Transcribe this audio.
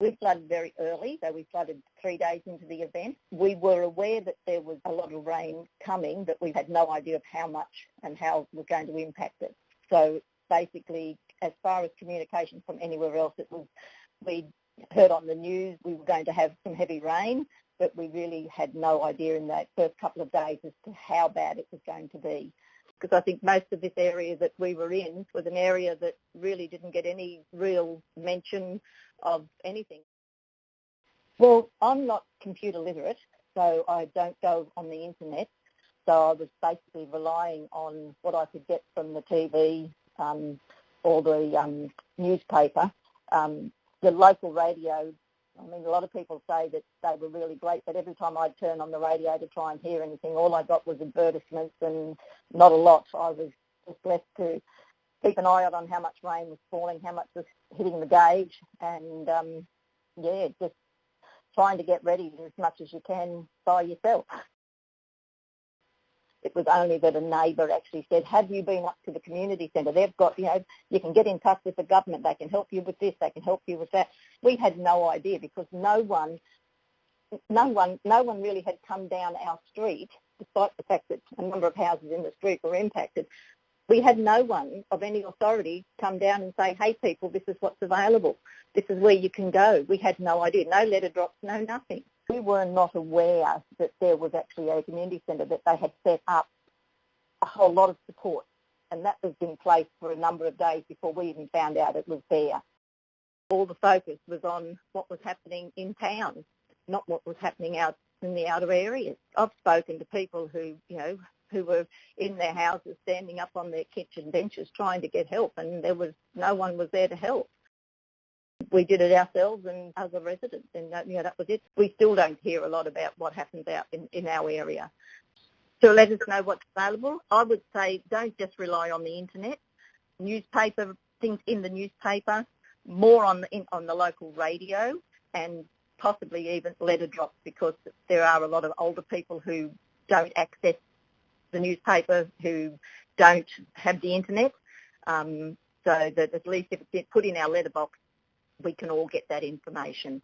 We flooded very early, so we flooded 3 days into the event. We were aware that there was a lot of rain coming, but we had no idea of how much and how it was going to impact it. So basically, as far as communication from anywhere else, we heard on the news we were going to have some heavy rain, but we really had no idea in that first couple of days as to how bad it was going to be. Because I think most of this area that we were in was an area that really didn't get any real mention of anything. Well, I'm not computer literate, so I don't go on the internet. So I was basically relying on what I could get from the TV or the newspaper. The local radio, I mean, a lot of people say that they were really great, but every time I'd turn on the radio to try and hear anything, all I got was advertisements and not a lot. I was just left to keep an eye out on how much rain was falling, how much was hitting the gauge, and, just trying to get ready as much as you can by yourself. It was only that a neighbour actually said, have you been up to the community centre? They've got, you can get in touch with the government. They can help you with this. They can help you with that. We had no idea because no one really had come down our street, despite the fact that a number of houses in the street were impacted. We had no one of any authority come down and say, hey, people, this is what's available. This is where you can go. We had no idea. No letter drops, no nothing. We were not aware that there was actually a community centre, that they had set up a whole lot of support, and that was in place for a number of days before we even found out it was there. All the focus was on what was happening in town, not what was happening out in the outer areas. I've spoken to people who were in their houses standing up on their kitchen benches trying to get help, and no one was there to help. We did it ourselves and other residents, and that was it. We still don't hear a lot about what happens out in our area. To let us know what's available, I would say don't just rely on the internet. Newspaper, things in the newspaper, more on the local radio, and possibly even letter drops, because there are a lot of older people who don't access the newspaper, who don't have the internet, so that at least if it's put in our letterbox, we can all get that information.